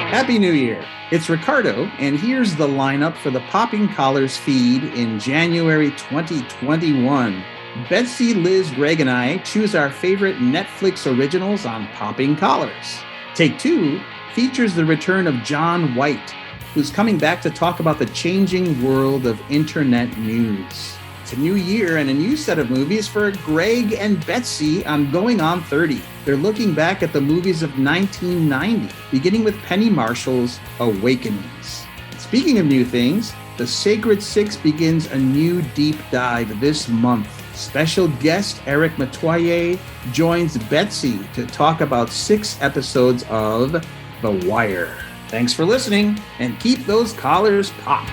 Happy New Year. It's Ricardo, and here's the lineup for the Popping Collars feed in January 2021. Betsy, Liz, Greg, and I choose our favorite Netflix originals on Popping Collars. Take 2 features the return of John White, who's coming back to talk about the changing world of internet news. It's a new year and a new set of movies for Greg and Betsy on Going on 30. They're looking back at the movies of 1990, beginning with Penny Marshall's Awakenings. Speaking of new things, The Sacred Six begins a new deep dive this month. Special guest Eric Metoyer joins Betsy to talk about 6 episodes of The Wire. Thanks for listening, and keep those collars popped.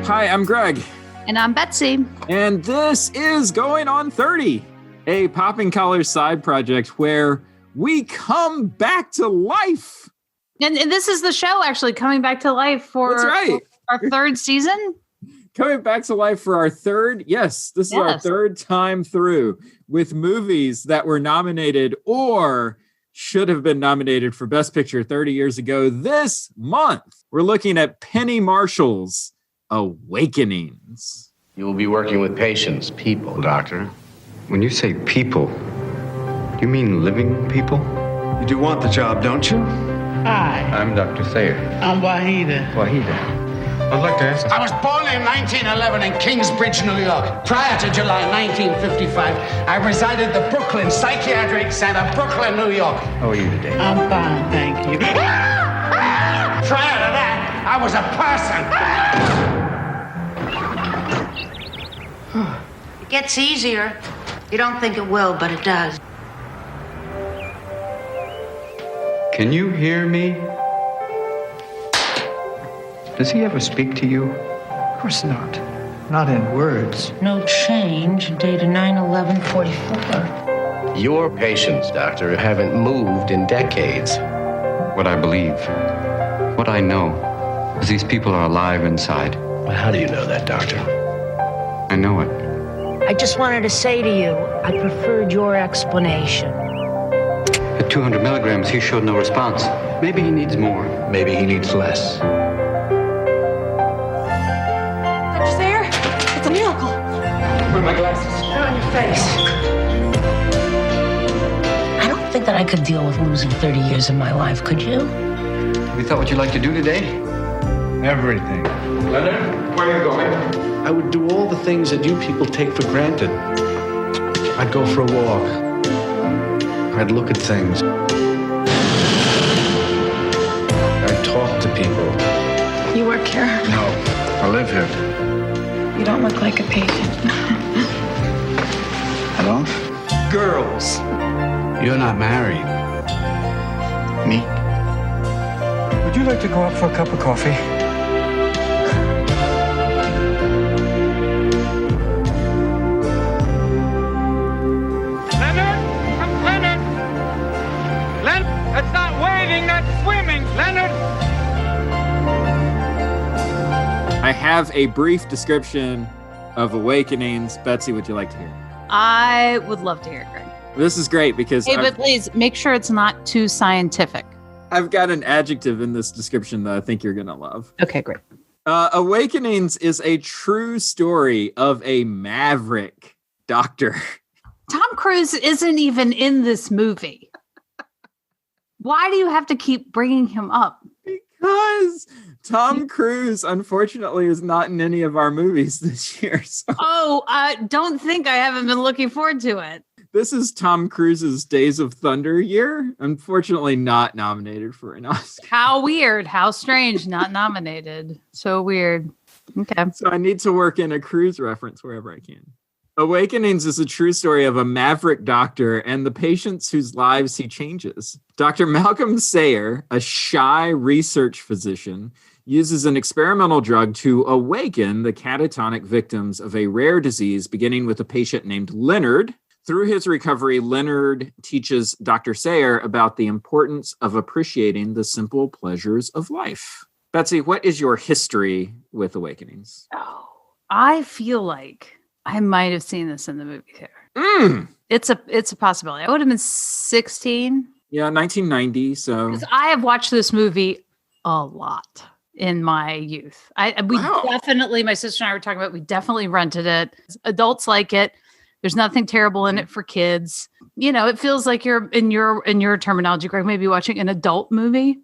Hi, I'm Greg. And I'm Betsy. And this is Going on 30, a Popping Collars side project where we come back to life. And this is the show actually coming back to life for That's right. Our 3rd season. Coming back to life for our 3rd. Yes, this is our 3rd time through with movies that were nominated or should have been nominated for Best Picture 30 years ago. This month, we're looking at Penny Marshall's Awakenings. You will be working with patients, people, doctor. When you say people, do you mean living people? You do want the job, don't you? Hi. I'm Dr. Thayer. I'm Wahida. I'd like to ask... I was born in 1911 in Kingsbridge, New York. Prior to July 1955, I resided at the Brooklyn Psychiatric Center, Brooklyn, New York. How are you today? I'm fine, thank you. Prior to that, I was a person. It gets easier. You don't think it will, but it does. Can you hear me? Does he ever speak to you? Of course not. Not in words. No change, dated 9/11/44. Your patients, doctor, haven't moved in decades. What I believe, what I know, is these people are alive inside. Well, how do you know that, doctor? I know it. I just wanted to say to you, I preferred your explanation. At 200 milligrams, he showed no response. Maybe he needs more. Maybe he needs less. Dr. Thayer, it's a miracle. Where are my glasses? They're on your face. I don't think that I could deal with losing 30 years of my life, could you? Have you thought what you'd like to do today? Everything. Leonard, where are you going? I would do all the things that you people take for granted. I'd go for a walk. I'd look at things. I'd talk to people. You work here? No, I live here. You don't look like a patient. I don't? Girls. You're not married. Me? Would you like to go out for a cup of coffee? That's not wading, that's swimming, Leonard! I have a brief description of Awakenings. Betsy, would you like to hear? I would love to hear it, Greg. This is great because Hey, but please make sure it's not too scientific. I've got an adjective in this description that I think you're going to love. Okay, great. Awakenings is a true story of a maverick doctor. Tom Cruise isn't even in this movie. Why do you have to keep bringing him up? Because Tom Cruise, unfortunately, is not in any of our movies this year. So. Oh, don't think I haven't been looking forward to it. This is Tom Cruise's Days of Thunder year. Unfortunately, not nominated for an Oscar. How weird. How strange. Not nominated. So weird. Okay. So I need to work in a Cruise reference wherever I can. Awakenings is a true story of a maverick doctor and the patients whose lives he changes. Dr. Malcolm Sayer, a shy research physician, uses an experimental drug to awaken the catatonic victims of a rare disease, beginning with a patient named Leonard. Through his recovery, Leonard teaches Dr. Sayer about the importance of appreciating the simple pleasures of life. Betsy, what is your history with Awakenings? Oh, I feel like I might have seen this in the movie theater. It's a possibility. I would have been 16. Yeah, 1990. So I have watched this movie a lot in my youth. Definitely, my sister and I were talking about, we definitely rented it. Adults like it. There's nothing terrible in it for kids. You know, it feels like you're in your terminology, Greg, maybe watching an adult movie,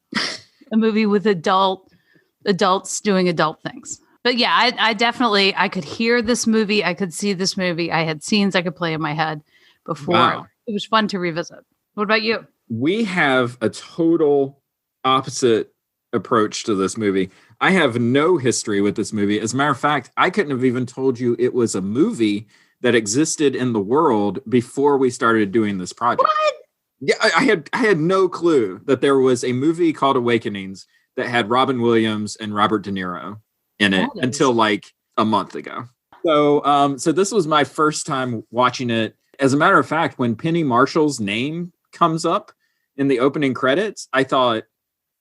a movie with adults doing adult things. But yeah, I could hear this movie. I could see this movie. I had scenes I could play in my head before. Wow. It was fun to revisit. What about you? We have a total opposite approach to this movie. I have no history with this movie. As a matter of fact, I couldn't have even told you it was a movie that existed in the world before we started doing this project. What? Yeah, I had no clue that there was a movie called Awakenings that had Robin Williams and Robert De Niro in it until like a month ago. So this was my first time watching it. As a matter of fact, when Penny Marshall's name comes up in the opening credits, I thought,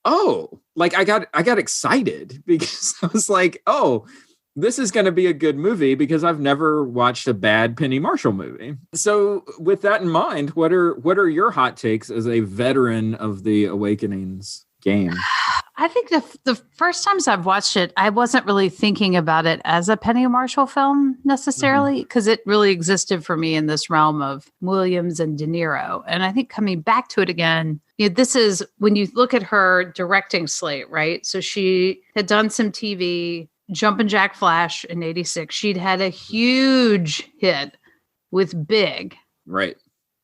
oh, like I got excited because I was like, oh, this is going to be a good movie because I've never watched a bad Penny Marshall movie. So with that in mind, what are your hot takes as a veteran of the Awakenings game? I think the first times I've watched it, I wasn't really thinking about it as a Penny Marshall film necessarily, because it really existed for me in this realm of Williams and De Niro. And I think coming back to it again, this is when you look at her directing slate, right? So she had done some TV, Jumpin' Jack Flash in 86. She'd had a huge hit with Big. Right.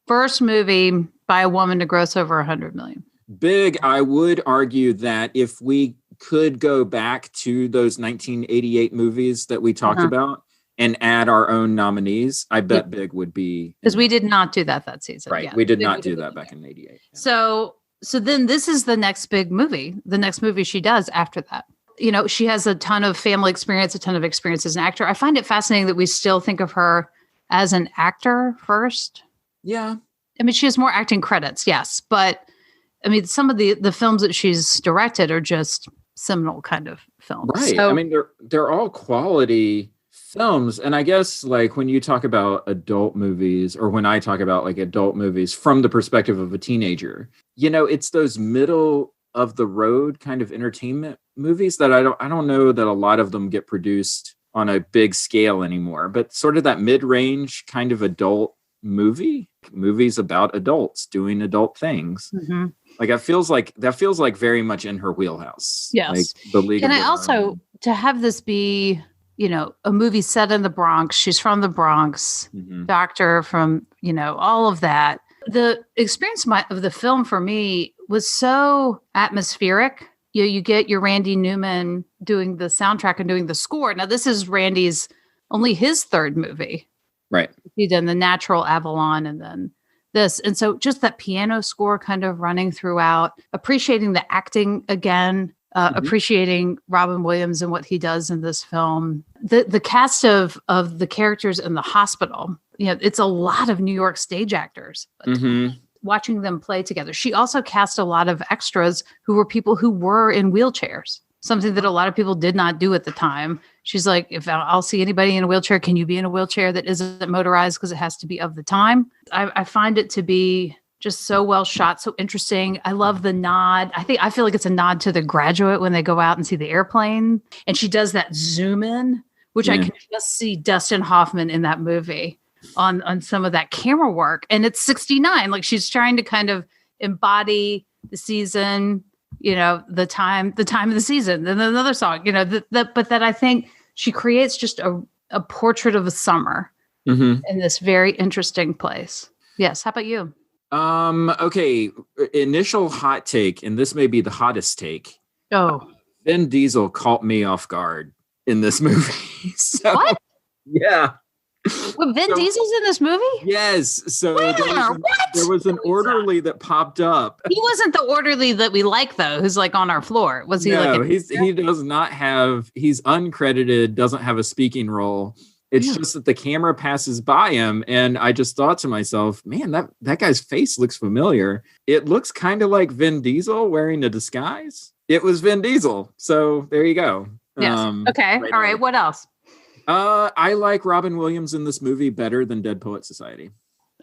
First movie by a woman to gross over 100 million. Big, I would argue that if we could go back to those 1988 movies that we talked about and add our own nominees, I bet Big would be. Because we did not do that season. Right. Yeah, we did not do that back in 88. Yeah. So then this is the next big movie, the next movie she does after that. She has a ton of family experience, a ton of experience as an actor. I find it fascinating that we still think of her as an actor first. Yeah. I mean, she has more acting credits, yes. But I mean, some of the films that she's directed are just seminal kind of films. Right. So, I mean, they're all quality films. And I guess like when you talk about adult movies, or when I talk about like adult movies from the perspective of a teenager, it's those middle of the road kind of entertainment movies that I don't know that a lot of them get produced on a big scale anymore, but sort of that mid-range kind of adult movies about adults doing adult things. Mm-hmm. Like that feels like very much in her wheelhouse. Yes. Like the League. And I also, to have this be, a movie set in the Bronx, she's from the Bronx, doctor from, all of that. The experience of the film for me was so atmospheric. You get your Randy Newman doing the soundtrack and doing the score. Now this is Randy's only his third movie. Right. He did The Natural, Avalon, and then this. And so just that piano score kind of running throughout, appreciating the acting again, appreciating Robin Williams and what he does in this film. The cast of the characters in the hospital, it's a lot of New York stage actors. Watching them play together. She also cast a lot of extras who were people who were in wheelchairs, something that a lot of people did not do at the time. She's like, if I'll see anybody in a wheelchair, can you be in a wheelchair that isn't motorized because it has to be of the time? I find it to be just so well shot, so interesting. I love the nod. I feel like it's a nod to The Graduate when they go out and see the airplane. And she does that zoom in, which I can just see Dustin Hoffman in that movie on some of that camera work. And it's 69. Like she's trying to kind of embody the season, the time of the season. And then another song, but that I think she creates just a portrait of a summer in this very interesting place. Yes. How about you? Okay. Initial hot take, and this may be the hottest take. Oh, Vin Diesel caught me off guard in this movie. So, what? Yeah. Well, Vin Diesel's in this movie? Yes. So there was an orderly that popped up. He wasn't the orderly that we like, though, who's like on our floor. Was he? No, he does not have, he's uncredited, doesn't have a speaking role. It's just that the camera passes by him. And I just thought to myself, man, that guy's face looks familiar. It looks kind of like Vin Diesel wearing a disguise. It was Vin Diesel. So there you go. Yes. Okay. All right. What else? I like Robin Williams in this movie better than Dead Poet Society.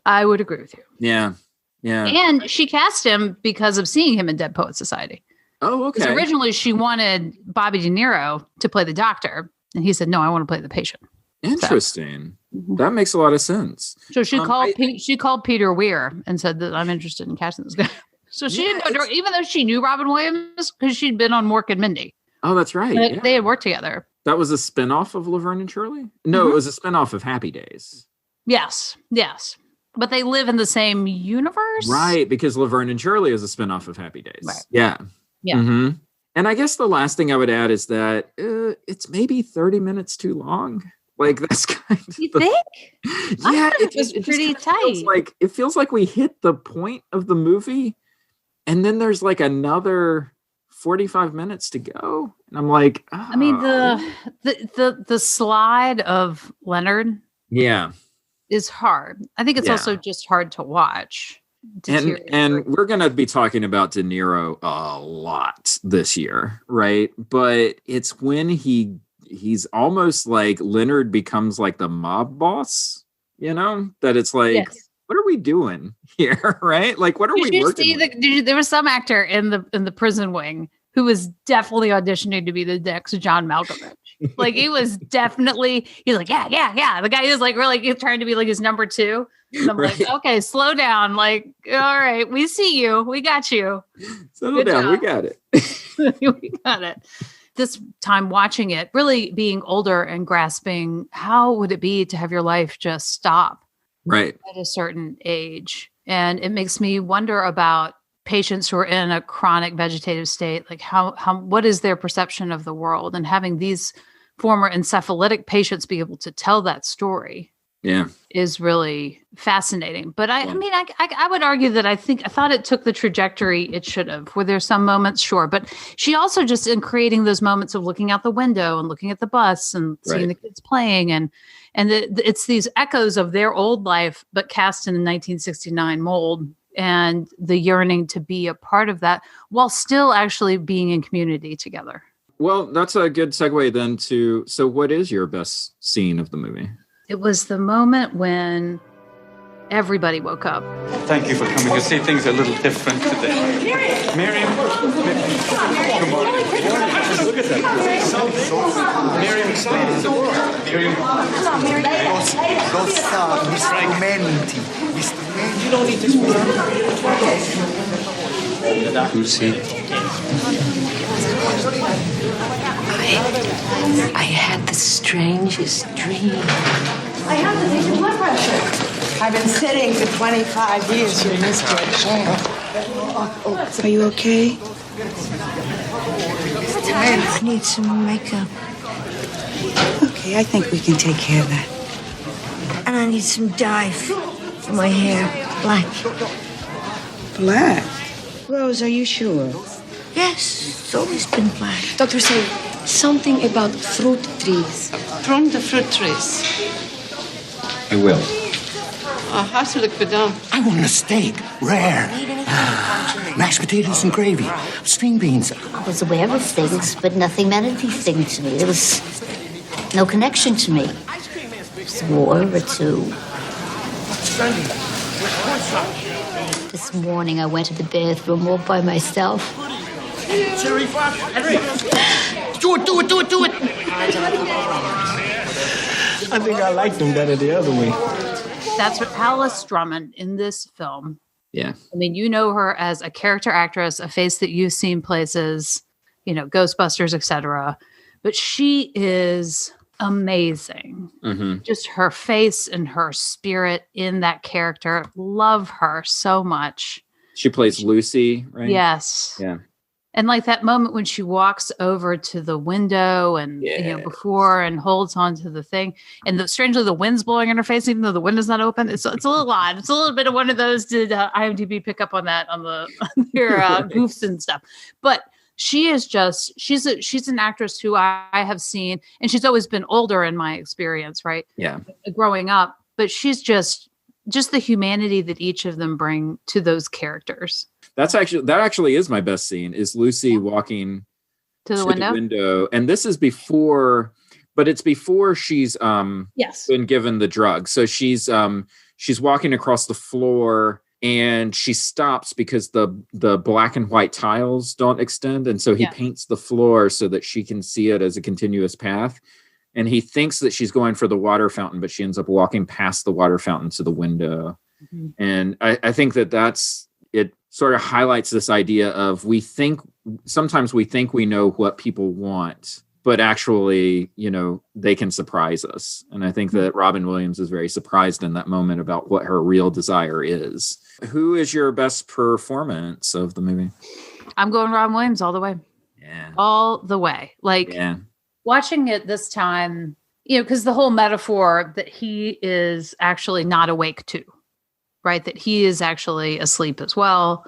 I would agree with you. Yeah. Yeah. And she cast him because of seeing him in Dead Poet Society. Oh, okay. Because originally she wanted Bobby De Niro to play the doctor. And he said, no, I want to play the patient. Interesting. So. That makes a lot of sense. So she called Peter Weir and said that I'm interested in casting this guy. So she didn't know, even though she knew Robin Williams, because she'd been on Mork and Mindy. Oh, that's right. They had worked together. That was a spinoff of Laverne and Shirley? No, it was a spinoff of Happy Days. Yes. But they live in the same universe? Right, because Laverne and Shirley is a spinoff of Happy Days. Right. Yeah. Mm-hmm. And I guess the last thing I would add is that it's maybe 30 minutes too long. Like that's kind of you think? Yeah, it was pretty tight. It feels like we hit the point of the movie, and then there's like another 45 minutes to go, and I'm like, oh. I mean the slide of Leonard, is hard. I think it's also just hard to watch. And we're going to be talking about De Niro a lot this year, right? But it's when he's almost like Leonard becomes like the mob boss, that it's like, what are we doing here? Right? Like, what are we working with? There was some actor in the prison wing who was definitely auditioning to be the next John Malkovich. Like he was definitely, he's like, yeah. The guy is like really trying to be like his number two. And I'm like, okay, slow down. Like, all right, we see you. We got you. Settle down. We got it. We got it. This time watching it, really being older and grasping, how would it be to have your life just stop? Right. At a certain age. And it makes me wonder about patients who are in a chronic vegetative state, like what is their perception of the world, and having these former encephalitic patients be able to tell that story is really fascinating. But I mean, I would argue that I thought it took the trajectory it should have. Were there some moments? Sure. But she also just in creating those moments of looking out the window and looking at the bus and seeing the kids playing and it's these echoes of their old life, but cast in the 1969 mold. And the yearning to be a part of that while still actually being in community together. Well, that's a good segue then so what is your best scene of the movie? It was the moment when everybody woke up. Thank you for coming to see things a little different today. Miriam. Come on. Look at that. Miriam, excited. Miriam. Mr. Menti. You don't need to Lucy. I had the strangest dream. I have to take your blood pressure. I've been sitting for 25 years. You missed your chance. Are you okay? I need some makeup. Okay, I think we can take care of that. And I need some dye for my hair. Black. Black? Rose, are you sure? Yes, it's always been black. Doctor said something about fruit trees. Prune the fruit trees. I will. Hartelijk bedankt. I want a steak, rare. Mashed potatoes and gravy, string beans. I was aware of things, but nothing meant anything to me. There was no connection to me. It was war or two. This morning I went to the bathroom all by myself. Do it! I think I liked them better the other way. That's what Alice Drummond in this film. Yeah. I mean, you know her as a character actress, a face that you've seen places, Ghostbusters, etc. But she is amazing. Mm-hmm. Just her face and her spirit in that character. Love her so much. She plays Lucy, right? Yes. Yeah. And like that moment when she walks over to the window and before and holds onto the thing, and strangely the wind's blowing in her face, even though the window's not open. It's a little odd. It's a little bit of one of those. Did IMDb pick up on that on their goofs and stuff? But she is just, she's an actress who I have seen, and she's always been older in my experience, right? Yeah. Growing up, but she's just the humanity that each of them bring to those characters. That actually is my best scene, is Lucy walking to the window. And this is before, but it's before she's been given the drug. So she's walking across the floor, and she stops because the black and white tiles don't extend. And so he paints the floor so that she can see it as a continuous path. And he thinks that she's going for the water fountain, but she ends up walking past the water fountain to the window. Mm-hmm. And I think that's, it sort of highlights this idea of sometimes we think we know what people want, but actually, they can surprise us. And I think that Robin Williams is very surprised in that moment about what her real desire is. Who is your best performance of the movie? I'm going Robin Williams all the way. Yeah. All the way. Watching it this time, because the whole metaphor that he is actually not awake to, right? That he is actually asleep as well,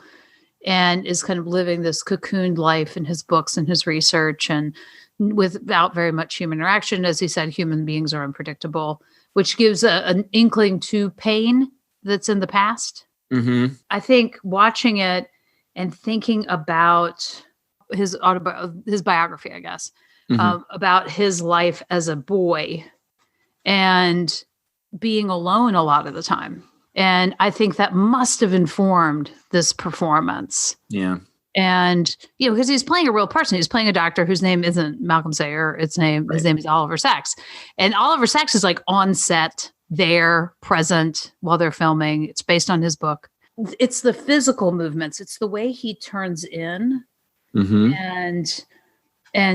and is kind of living this cocooned life in his books and his research, and without very much human interaction. As he said, human beings are unpredictable, which gives an inkling to pain that's in the past. Mm-hmm. I think watching it and thinking about his biography, I guess, about his life as a boy and being alone a lot of the time. And I think that must have informed this performance. Yeah. And, because he's playing a real person. He's playing a doctor whose name isn't Malcolm Sayer. His name is Oliver Sacks. And Oliver Sacks is on set, there, present while they're filming. It's based on his book. It's the physical movements. It's the way he turns in and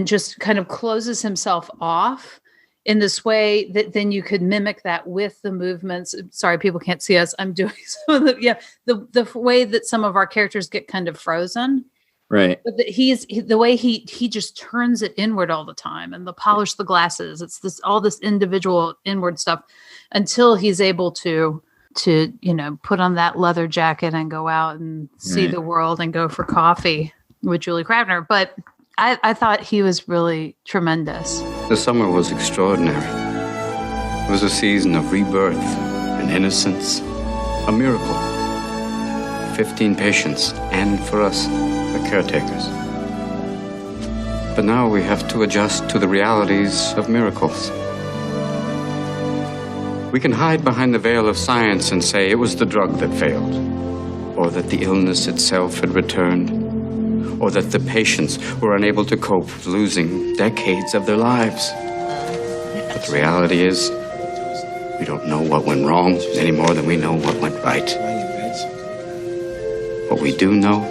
just kind of closes himself off in this way that then you could mimic that with the movements. Sorry, people can't see us. I'm doing some of the way that some of our characters get kind of frozen. Right. But the way he just turns it inward all the time, and polish the glasses. It's all this individual inward stuff until he's able to put on that leather jacket and go out and see the world and go for coffee with Julie Kravner. But I thought he was really tremendous. The summer was extraordinary. It was a season of rebirth and innocence, a miracle. 15 patients, and for us, the caretakers. But now we have to adjust to the realities of miracles. We can hide behind the veil of science and say it was the drug that failed, or that the illness itself had returned, or that the patients were unable to cope, losing decades of their lives. But the reality is, we don't know what went wrong any more than we know what went right. What we do know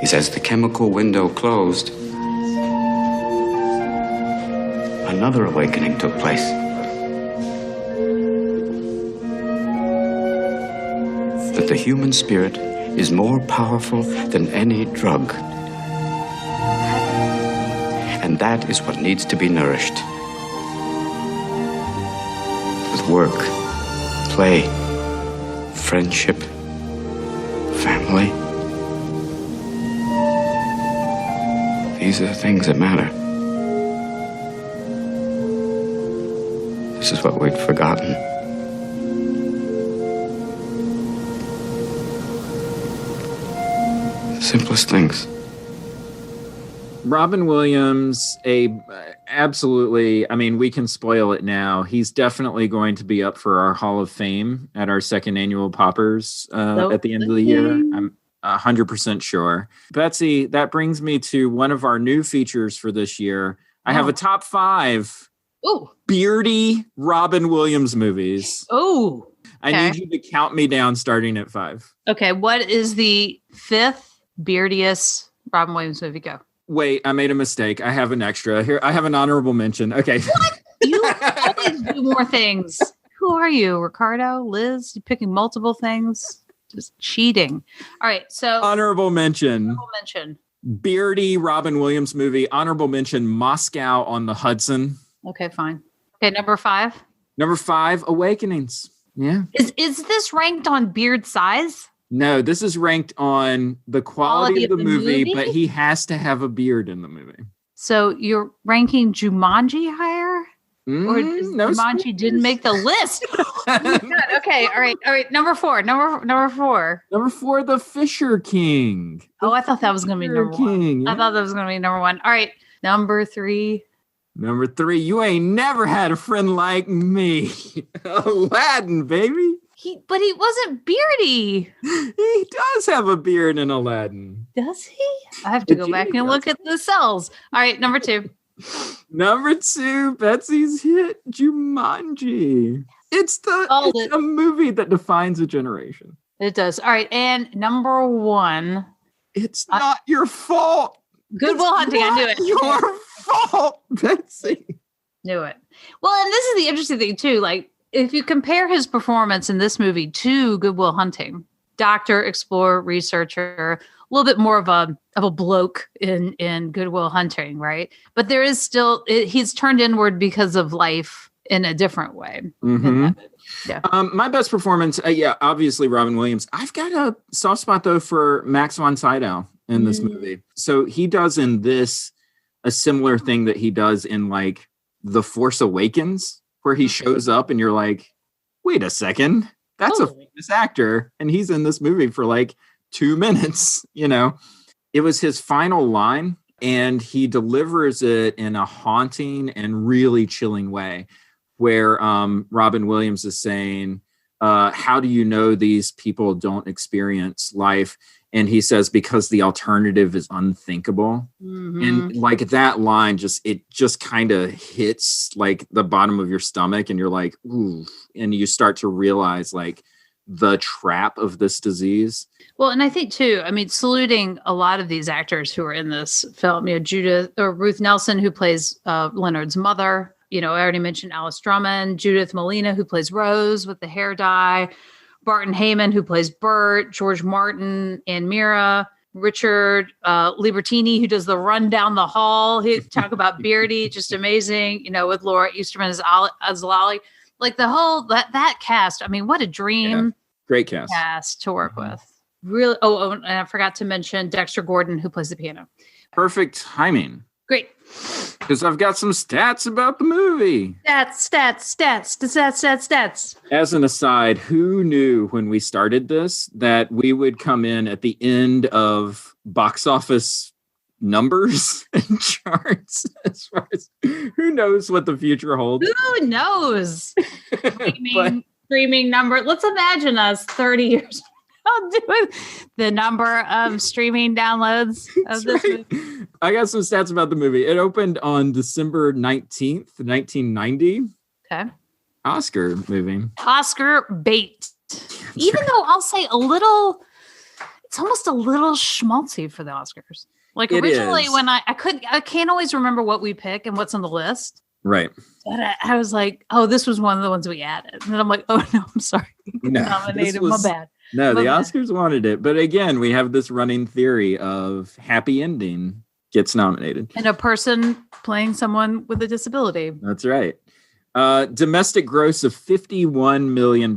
is as the chemical window closed, another awakening took place. That the human spirit is more powerful than any drug. And that is what needs to be nourished. With work, play, friendship, family. These are the things that matter. This is what we'd forgotten. Simplest things. Robin Williams, absolutely. I mean, we can spoil it now. He's definitely going to be up for our Hall of Fame at our second annual Poppers at the end of the year. I'm 100% sure. Betsy, that brings me to one of our new features for this year. I have a top 5 beardy Robin Williams movies. Oh, I need you to count me down starting at 5. Okay, what is the 5th beardiest Robin Williams movie? Go. Wait, I made a mistake. I have an extra. Here, I have an honorable mention. Okay. What? You always do more things. Who are you, Ricardo? Liz? You picking multiple things? Just cheating. All right, so honorable mention. Honorable mention. Beardy Robin Williams movie. Honorable mention, Moscow on the Hudson. Okay, fine. Okay, number 5. Number 5, Awakenings. Yeah. Is this ranked on beard size? No, this is ranked on the quality of the movie, but he has to have a beard in the movie. So you're ranking Jumanji higher? Or no, Jumanji didn't make the list? Oh my God. Okay, all right. Number four. Number four. Number four, The Fisher King. Oh, I thought that was going to be number one. Yeah. I thought that was going to be number one. All right, number three. Number three, You Ain't Never Had a Friend Like Me. Aladdin, baby. But he wasn't beardy. He does have a beard in Aladdin. Does he? I have to go back and look at the cells. All right, number two. Number two, Betsy's hit, Jumanji. It's a movie that defines a generation. It does. All right, and number one. It's not your fault. Good Will Hunting. I knew it. Your fault, Betsy. Knew it. Well, and this is the interesting thing too. Like, if you compare his performance in this movie to Good Will Hunting, doctor, explorer, researcher, a little bit more of a bloke in Good Will Hunting, right? But there is still he's turned inward because of life in a different way. Mm-hmm. Yeah. My best performance, obviously Robin Williams. I've got a soft spot though for Max von Sydow in this movie. So he does in this a similar thing that he does in like The Force Awakens, where he shows up and you're like, wait a second, that's a famous actor. And he's in this movie for like 2 minutes, It was his final line and he delivers it in a haunting and really chilling way where Robin Williams is saying, how do you know these people don't experience life? And he says, because the alternative is unthinkable. Mm-hmm. And like that line, it just kind of hits like the bottom of your stomach and you're like, ooh, and you start to realize like the trap of this disease. Well, and I think too, saluting a lot of these actors who are in this film, Ruth Nelson, who plays Leonard's mother. I already mentioned Alice Drummond, Judith Malina, who plays Rose with the hair dye, Barton Heyman, who plays Bert, George Martin, and Mira, Richard Libertini, who does the run down the hall. He talk about Beardy, just amazing, with Laura Easterman as Lolly. Like the whole, that cast, what a dream. Yeah. Great cast to work with. Really. Oh, and I forgot to mention Dexter Gordon, who plays the piano. Perfect timing. Great. Because I've got some stats about the movie. Stats. As an aside, who knew when we started this that we would come in at the end of box office numbers and charts? As far as who knows what the future holds? Who knows? Streaming number. Let's imagine us 30 years doing the number of streaming downloads of this movie. I got some stats about the movie. It opened on December 19th, 1990. Okay. Oscar movie. Oscar bait. Even though I'll say it's almost a little schmaltzy for the Oscars. Like originally when I can't always remember what we pick and what's on the list. Right. But I was like, oh, this was one of the ones we added. And then I'm like, oh no, I'm sorry. Nominated. My bad. No, the Oscars wanted it. But again, we have this running theory of happy ending gets nominated. And a person playing someone with a disability. That's right. Domestic gross of $51 million.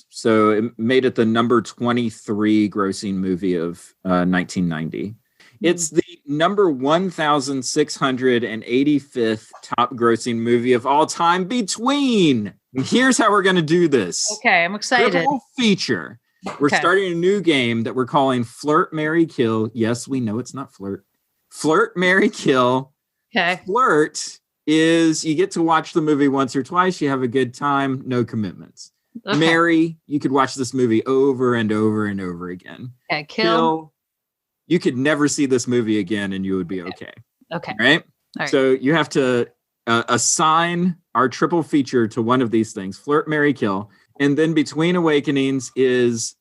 So it made it the number 23 grossing movie of 1990. It's the number 1,685th top grossing movie of all time between. Here's how we're going to do this. Okay, I'm excited. Triple feature. We're starting a new game that we're calling Flirt, Marry, Kill. Yes, we know it's not flirt. Flirt, Marry, Kill. Okay. Flirt is you get to watch the movie once or twice. You have a good time. No commitments. Okay. Marry, you could watch this movie over and over and over again. Okay. Kill. You could never see this movie again and you would be okay. Okay. Right? All right. So you have to assign our triple feature to one of these things. Flirt, Marry, Kill. And then Between Awakenings is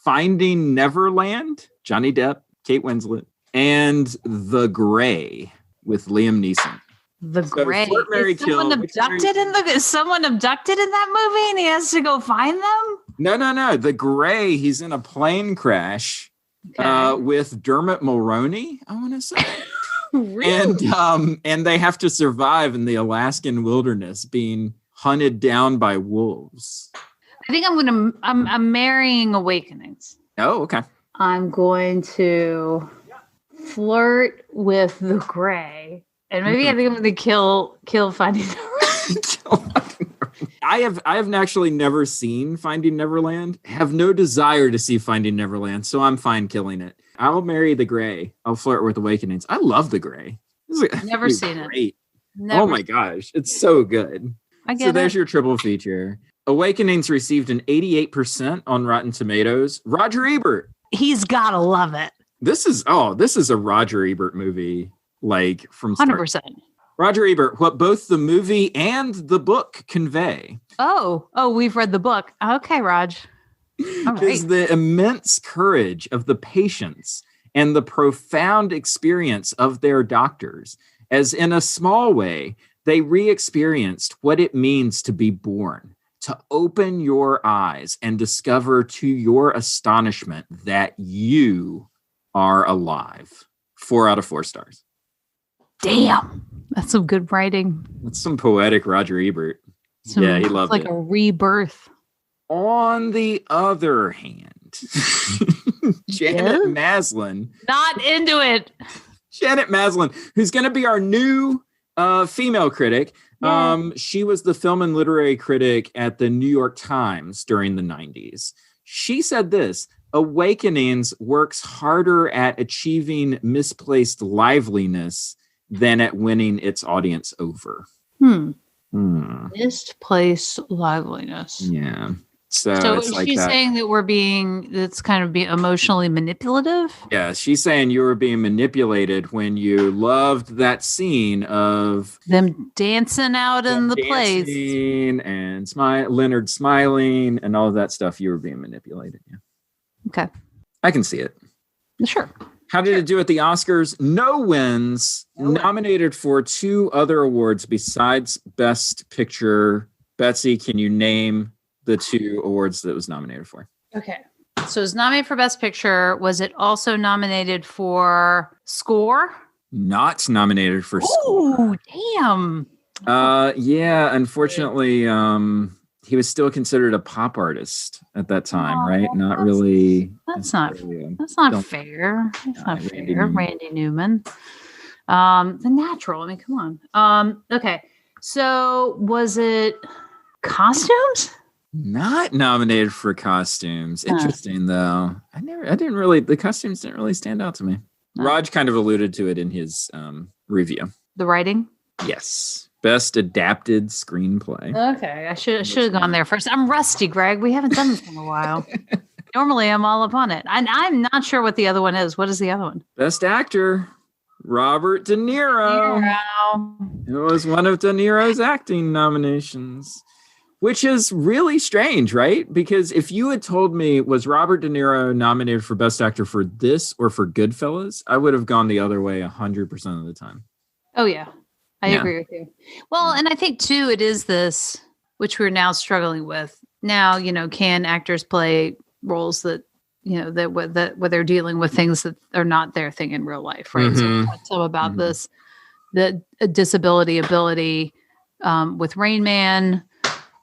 Finding Neverland, Johnny Depp, Kate Winslet, and The Gray with Liam Neeson. The Gray. Flirt, Marry, Kill. Is someone abducted in that movie and he has to go find them? No. The Gray, he's in a plane crash with Dermot Mulroney, I want to say. Really? And they have to survive in the Alaskan wilderness being hunted down by wolves. I think I'm marrying Awakenings. Oh, okay. I'm going to flirt with the gray. And maybe I think I'm going to kill Finding Neverland. I have actually never seen Finding Neverland. Have no desire to see Finding Neverland, so I'm fine killing it. I'll marry the gray. I'll flirt with Awakenings. I love the gray. Never seen it. Never. Oh my gosh, it's so good. So there's your triple feature. Awakenings received an 88% on Rotten Tomatoes. Roger Ebert. He's gotta love it. This is a Roger Ebert movie, like from 100%. Roger Ebert, what both the movie and the book convey. Oh, we've read the book. Okay, Raj. Is the immense courage of the patients and the profound experience of their doctors, as in a small way, they re-experienced what it means to be born, to open your eyes and discover to your astonishment that you are alive. 4 out of 4 stars. Damn. That's some good writing. That's some poetic Roger Ebert. He loved it. Like a rebirth. On the other hand, Janet Maslin. Not into it. Janet Maslin, who's going to be our new female critic. Yeah. She was the film and literary critic at the New York Times during the 90s. She said this: Awakenings works harder at achieving misplaced liveliness than at winning its audience over. Misplaced liveliness. Yeah. So is like she saying that it's kind of being emotionally manipulative? Yeah, she's saying you were being manipulated when you loved that scene of them dancing out in the place and Leonard smiling and all of that stuff. You were being manipulated. Yeah. Okay. I can see it. Sure. How did it do at the Oscars? No wins. Nominated for 2 other awards besides Best Picture. Betsy, can you name the 2 awards that it was nominated for? Okay. So it was nominated for Best Picture. Was it also nominated for Score? Not nominated for Score. Oh, damn. Yeah, unfortunately, he was still considered a pop artist at that time, right? Not really. That's not fair. That's not fair. Randy Newman. The Natural. I mean, come on. Okay. So was it Costumes? Not nominated for Costumes. Interesting, though. The costumes didn't really stand out to me. Raj kind of alluded to it in his review. The writing? Yes. Best Adapted Screenplay. Okay. I should have gone there first. I'm rusty, Greg. We haven't done this in a while. Normally, I'm all up on it. I'm not sure what the other one is. What is the other one? Best Actor, Robert De Niro. It was one of De Niro's acting nominations. Which is really strange, right? Because if you had told me, was Robert De Niro nominated for Best Actor for this or for Goodfellas, I would have gone the other way 100% of the time. Oh, yeah. I agree with you. Well, and I think, too, it is this, which we're now struggling with. Now, can actors play roles that, that where they're dealing with things that are not their thing in real life, right? Mm-hmm. So about this, the disability ability with Rain Man.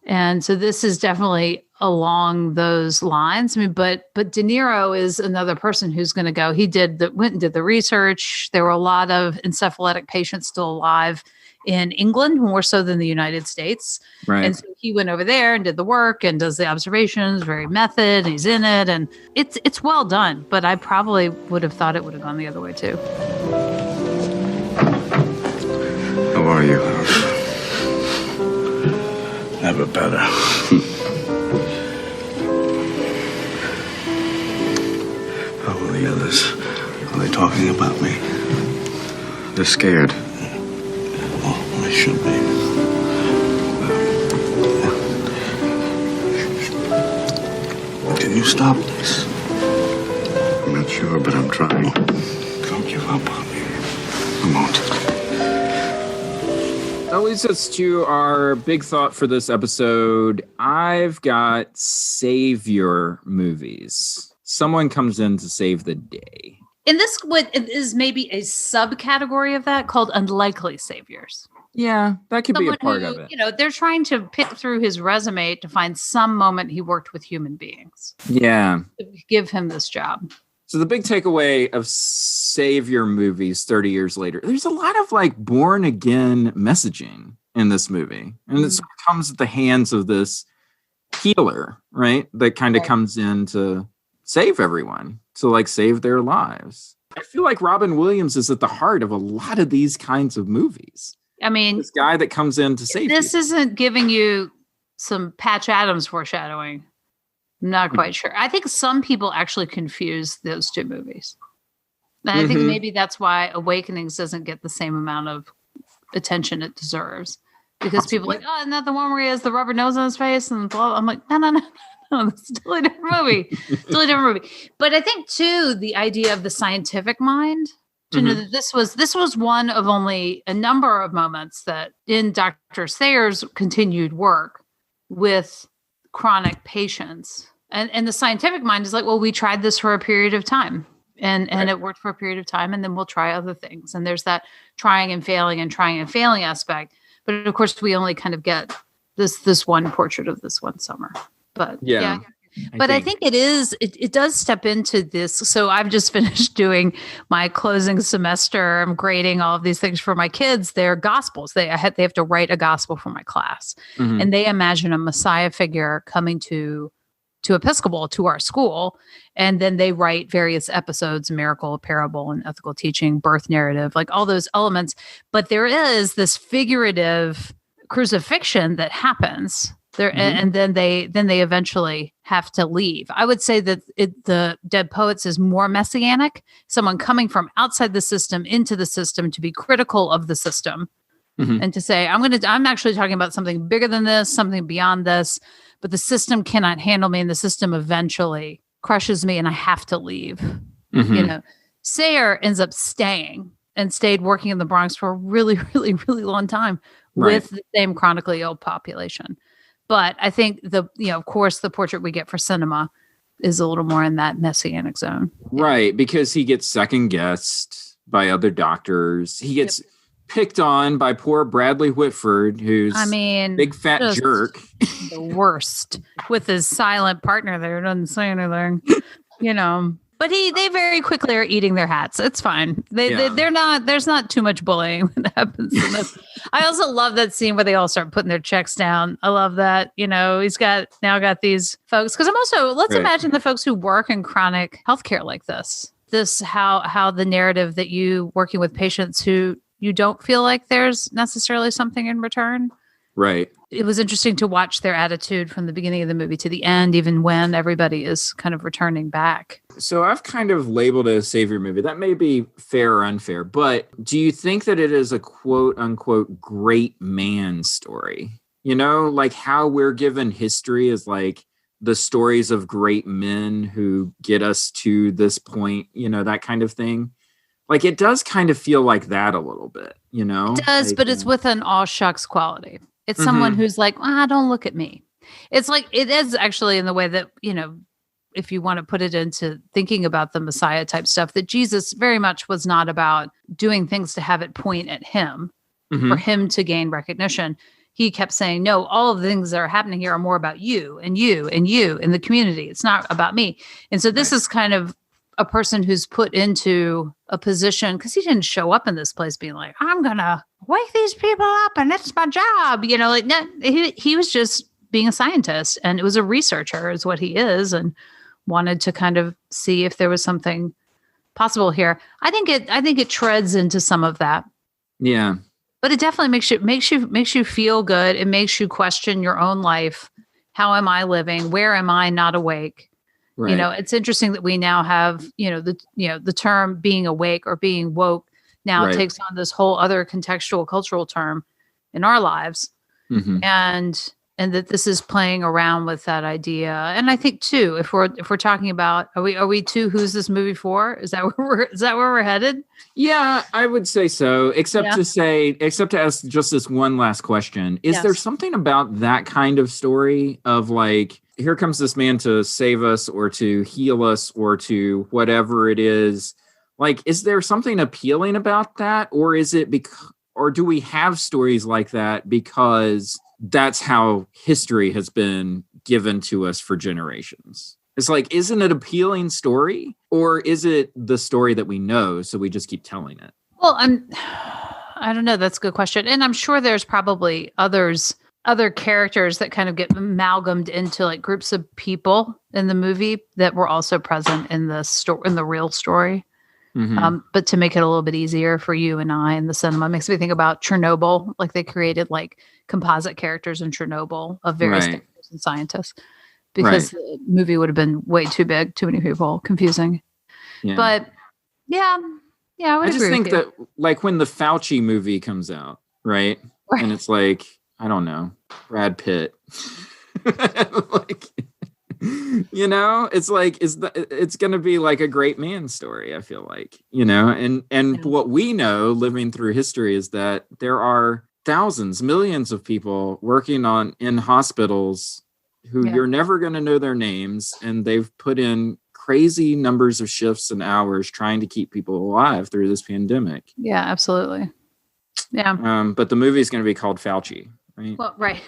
And so this is definitely along those lines. I mean, but De Niro is another person who's going to go. He went and did the research. There were a lot of encephalitic patients still alive in England, more so than the United States. Right. And so he went over there and did the work and does the observations, very method. He's in it, and it's well done. But I probably would have thought it would have gone the other way too. How are you? Never better. How are the others? Are they talking about me? They're scared. Oh, they should be. Can you stop this? I'm not sure, but I'm trying. Don't give up on me. I won't. That leads us to our big thought for this episode. I've got savior movies. Someone comes in to save the day. And this is maybe a subcategory of that called unlikely saviors. Yeah, that could be a part of it. You know, they're trying to pick through his resume to find some moment he worked with human beings. Yeah. To give him this job. So the big takeaway of Savior movies 30 years later, there's a lot of like born again messaging in this movie. And it sort of comes at the hands of this healer, right? That kind of comes in to save everyone, to like save their lives. I feel like Robin Williams is at the heart of a lot of these kinds of movies. I mean, this guy that comes in to save this you. Isn't giving you some Patch Adams foreshadowing. I'm not quite sure. I think some people actually confuse those two movies. And I think maybe that's why Awakenings doesn't get the same amount of attention it deserves. Because people are like, oh, isn't that the one where he has the rubber nose on his face? And blah. I'm like, no. It's a totally different movie. But I think, too, the idea of the scientific mind, to know that this was one of only a number of moments that in Dr. Sayers' continued work with chronic patients. And the scientific mind is like, well, we tried this for a period of time and it worked for a period of time, and then we'll try other things. And there's that trying and failing aspect. But of course, we only kind of get this one portrait of this one summer. But yeah. But I think it does step into this. So I've just finished doing my closing semester. I'm grading all of these things for my kids. They're gospels. They have to write a gospel for my class. And they imagine a Messiah figure coming to Episcopal, to our school. And then they write various episodes, miracle, parable, and ethical teaching, birth narrative, like all those elements. But there is this figurative crucifixion that happens there. And then they eventually have to leave. I would say that the Dead Poets is more messianic, someone coming from outside the system into the system to be critical of the system and to say, I'm actually talking about something bigger than this, something beyond this, but the system cannot handle me, and the system eventually crushes me and I have to leave. You know, Sayer ends up stayed working in the Bronx for a really, really, really long time with the same chronically ill population. But I think of course, the portrait we get for cinema is a little more in that messianic zone. Right, because he gets second guessed by other doctors. He gets picked on by poor Bradley Whitford, who's big fat jerk. The worst with his silent partner there. Doesn't say anything, you know. But they very quickly are eating their hats. It's fine. They're not. There's not too much bullying that happens in this. I also love that scene where they all start putting their checks down. I love that. You know, he's got these folks, because I'm also let's imagine the folks who work in chronic healthcare like this. How the narrative that you working with patients who you don't feel like there's necessarily something in return. Right. It was interesting to watch their attitude from the beginning of the movie to the end, even when everybody is kind of returning back. So I've kind of labeled it a savior movie. That may be fair or unfair, but do you think that it is a quote unquote great man story? You know, like how we're given history as like the stories of great men who get us to this point, you know, that kind of thing. Like it does kind of feel like that a little bit, you know? It does, like, but it's with an all shucks quality. It's someone who's like, don't look at me. It's like, it is actually in the way that, you know, if you want to put it into thinking about the Messiah type stuff, that Jesus very much was not about doing things to have it point at him for him to gain recognition. He kept saying, no, all of the things that are happening here are more about you and you and you and the community. It's not about me. And so this is kind of a person who's put into a position, because he didn't show up in this place being like, I'm going to wake these people up and it's my job. You know, like no, he was just being a scientist, and it was a researcher is what he is, and wanted to kind of see if there was something possible here. I think it treads into some of that. Yeah. But it definitely makes you feel good. It makes you question your own life. How am I living? Where am I not awake? Right. You know, it's interesting that we now have, the term being awake or being woke now takes on this whole other contextual cultural term in our lives. And that this is playing around with that idea. And I think too, if we're talking about, are we too, who's this movie for? Is that where we're headed? Yeah, I would say so. Except to ask just this one last question. Is there something about that kind of story of like, here comes this man to save us or to heal us or to whatever it is? Like, is there something appealing about that? Or is it or do we have stories like that because that's how history has been given to us for generations? It's like, isn't it an appealing story, or is it the story that we know, so we just keep telling it? Well, I don't know. That's a good question. And I'm sure there's probably other characters that kind of get amalgamated into like groups of people in the movie that were also present in the real story. Mm-hmm. But to make it a little bit easier for you and I in the cinema, makes me think about Chernobyl. Like they created like composite characters in Chernobyl of various doctors and scientists, because the movie would have been way too big, too many people, confusing. Yeah. But yeah, I just think that like when the Fauci movie comes out, right? And it's like, I don't know, Brad Pitt. Like, you know, it's like, it's going to be like a great man story, I feel like, you know, and what we know living through history is that there are thousands, millions of people working in hospitals who you're never going to know their names. And they've put in crazy numbers of shifts and hours trying to keep people alive through this pandemic. Yeah, absolutely. Yeah. But the movie is going to be called Fauci. Right. Well, right.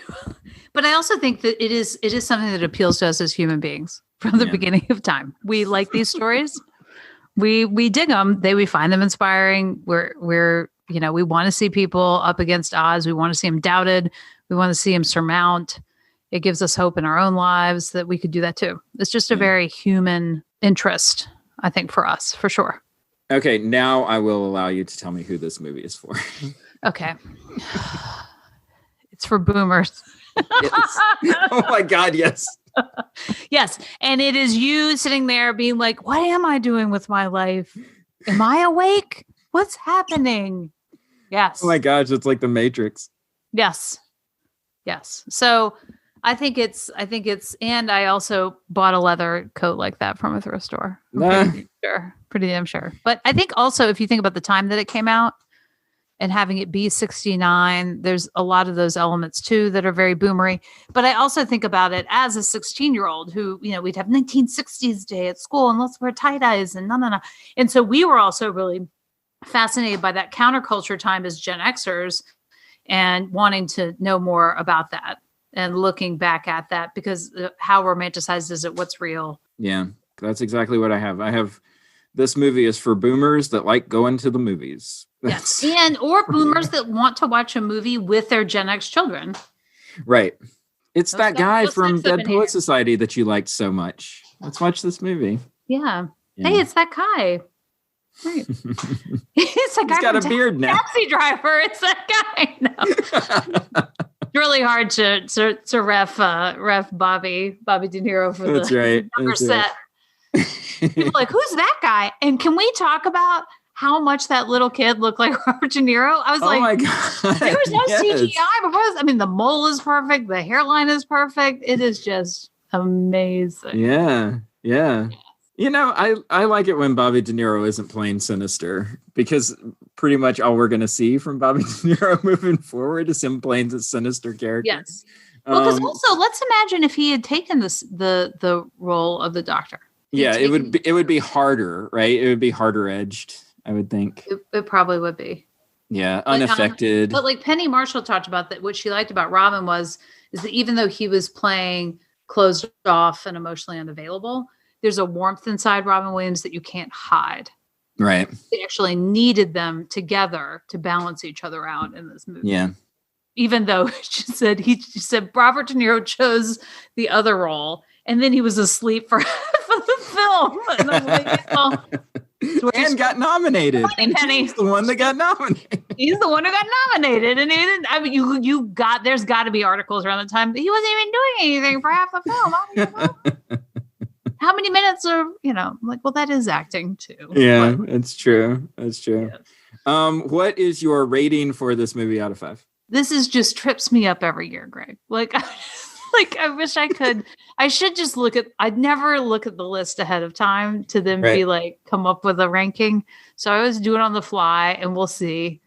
But I also think that it is something that appeals to us as human beings from the beginning of time. We like these stories. We dig them. We find them inspiring. We're we want to see people up against odds. We want to see them doubted. We want to see them surmount. It gives us hope in our own lives that we could do that too. It's just a very human interest, I think, for us, for sure. Okay, now I will allow you to tell me who this movie is for. Okay. It's for boomers. Yes. Oh my God, yes. Yes. And it is you sitting there being like, what am I doing with my life? Am I awake? What's happening? Yes. Oh my gosh, it's like the Matrix. Yes. So I think it's, and I also bought a leather coat like that from a thrift store. Pretty damn sure. But I think also, if you think about the time that it came out and having it be 69, there's a lot of those elements too that are very boomery. But I also think about it as a 16-year-old who, we'd have 1960s day at school and let's wear tie-dyes and no. And so we were also really fascinated by that counterculture time as Gen Xers and wanting to know more about that and looking back at that, because how romanticized is it? What's real? Yeah, that's exactly what I have. This movie is for boomers that like going to the movies. Yes. Or boomers that want to watch a movie with their Gen X children. Right. It's that guy from Dead Poet Society that you liked so much. Let's watch this movie. Yeah. Hey, it's that guy. Right. It's that guy. He's got a beard now. Taxi driver. It's that guy. No. It's really hard to ref Bobby De Niro for the number set. People are like, who's that guy? And can we talk about how much that little kid looked like Robert De Niro? I was oh my God. There was no CGI before this. I mean, the mole is perfect. The hairline is perfect. It is just amazing. Yeah. I like it when Bobby De Niro isn't playing sinister, because pretty much all we're going to see from Bobby De Niro moving forward is him playing the sinister character. Yes. Well, because also, let's imagine if he had taken the role of the Doctor. Yeah, it would be harder, right? It would be harder edged, I would think. It probably would be. Yeah, unaffected. But like Penny Marshall talked about that, what she liked about Robin is that even though he was playing closed off and emotionally unavailable, there's a warmth inside Robin Williams that you can't hide. Right. They actually needed them together to balance each other out in this movie. Yeah. Even though she said Robert De Niro chose the other role, and then he was asleep for the film. And I was like, and got nominated. He's the one that got nominated. He's the one who got nominated. And he didn't, I mean, there's got to be articles around the time that he wasn't even doing anything for half the film. How many minutes are, I'm like, well, that is acting too. Yeah, it's true. That's true. Yeah. What is your rating for this movie out of 5? This is just trips me up every year, Greg. I wish I could. I should just I'd never look at the list ahead of time to then be like, come up with a ranking. So I always do it on the fly, and we'll see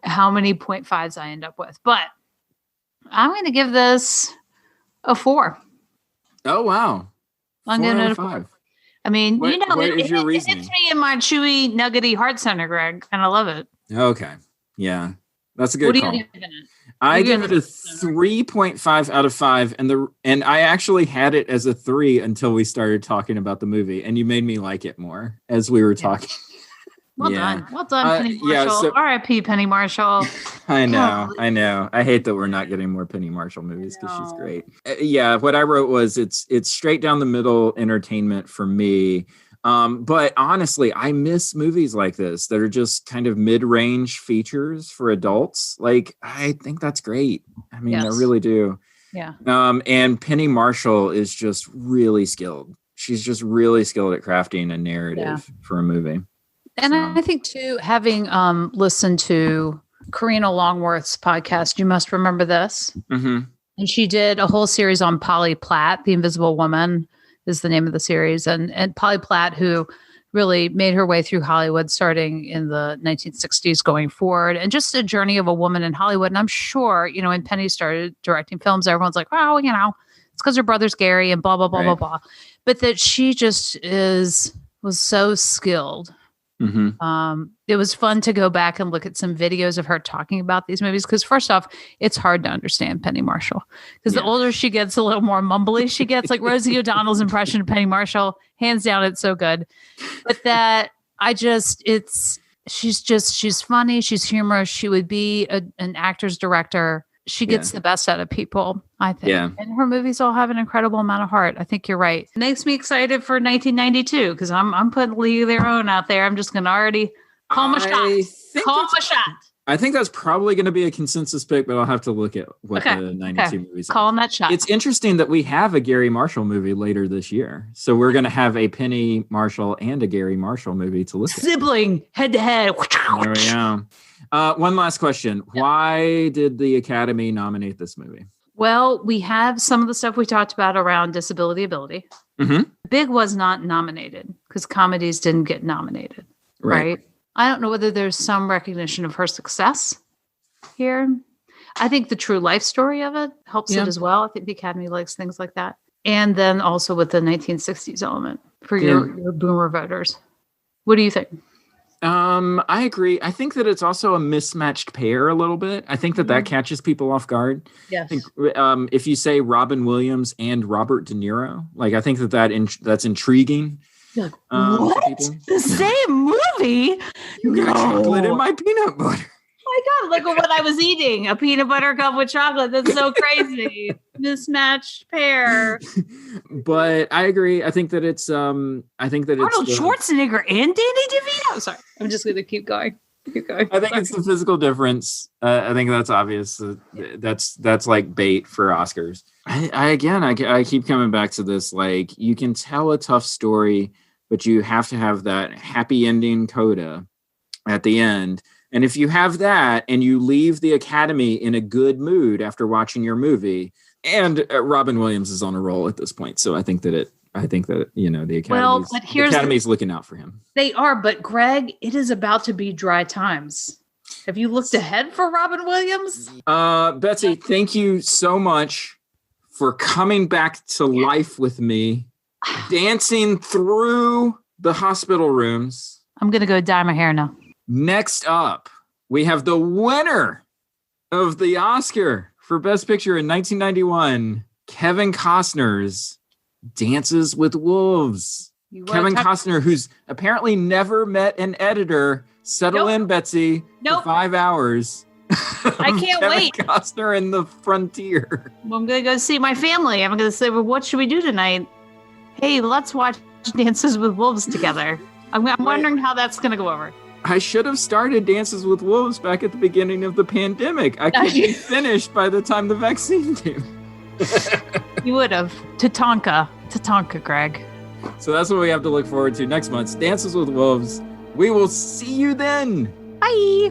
how many 0.5s I end up with. But I'm going to give this a 4. Oh, wow. I'm going to 5. I mean, what is your reasoning? It hits me in my chewy, nuggety heart center, Greg, and I love it. Okay. Yeah. That's a good call. What are you giving it? I give it a 3.5 out of 5, and I actually had it as a 3 until we started talking about the movie, and you made me like it more as we were talking. Well done, Penny Marshall. R.I.P. Penny Marshall. I know. I hate that we're not getting more Penny Marshall movies because she's great. What I wrote was it's straight down the middle entertainment for me. But honestly, I miss movies like this that are just kind of mid-range features for adults. Like, I think that's great. I mean, I really do. Yeah. And Penny Marshall is just really skilled. She's just really skilled at crafting a narrative for a movie. And I think too, having listened to Karina Longworth's podcast, You Must Remember This. Mm-hmm. And she did a whole series on Polly Platt, The Invisible Woman is the name of the series. And Polly Platt, who really made her way through Hollywood starting in the 1960s going forward, and just a journey of a woman in Hollywood. And I'm sure, when Penny started directing films, everyone's like, wow, it's because her brother's Gary and blah, blah, blah, blah, blah. But that she just was so skilled. Mm-hmm. It was fun to go back and look at some videos of her talking about these movies, because first off, it's hard to understand Penny Marshall, because the older she gets, a little more mumbly she gets. Like Rosie O'Donnell's impression of Penny Marshall, hands down, it's so good. But that she's funny, she's humorous. She would be an actor's director. She gets the best out of people, I think. Yeah. And her movies all have an incredible amount of heart. I think you're right. It makes me excited for 1992, because I'm putting League of Their Own out there. I'm just going to already call my shot. I think that's probably going to be a consensus pick, but I'll have to look at what the 92 movies are. Calling that shot. It's interesting that we have a Gary Marshall movie later this year. So we're going to have a Penny Marshall and a Gary Marshall movie to look at. Sibling, head to head. There we go. One last question. Why did the Academy nominate this movie? Well, we have some of the stuff we talked about around disability ability. Mm-hmm. Big was not nominated because comedies didn't get nominated. Right. I don't know whether there's some recognition of her success here. I think the true life story of it helps it as well. I think the Academy likes things like that. And then also with the 1960s element for your boomer voters. What do you think? I agree. I think that it's also a mismatched pair a little bit. I think that catches people off guard. Yes. I think, if you say Robin Williams and Robert De Niro, I think that's intriguing. What? The same movie? You got chocolate in my peanut butter. Oh my God, look at what I was eating. A peanut butter cup with chocolate. That's so crazy. Mismatched pair. But I agree. I think that it's Arnold Schwarzenegger and Danny DeVito. Sorry. I'm just going to keep going. I think it's the physical difference. I think that's obvious. That's like bait for Oscars. I keep coming back to this. Like, you can tell a tough story, but you have to have that happy ending coda at the end. And if you have that and you leave the Academy in a good mood after watching your movie, and Robin Williams is on a roll at this point, so I think that the Academy's looking out for him. They are, but Greg, it is about to be dry times. Have you looked ahead for Robin Williams? Betsy, thank you so much for coming back to life with me, dancing through the hospital rooms. I'm going to go dye my hair now. Next up, we have the winner of the Oscar for Best Picture in 1991, Kevin Costner's Dances with Wolves. Kevin Costner, who's apparently never met an editor. Settle in, Betsy, for 5 hours. I can't wait. Kevin Costner and the Frontier. Well, I'm going to go see my family. I'm going to say, well, what should we do tonight? Hey, let's watch Dances with Wolves together. I'm wondering how that's going to go over. I should have started Dances with Wolves back at the beginning of the pandemic. I could be finished by the time the vaccine came. You would have. Tatanka, Greg. So that's what we have to look forward to next month. Dances with Wolves. We will see you then. Bye.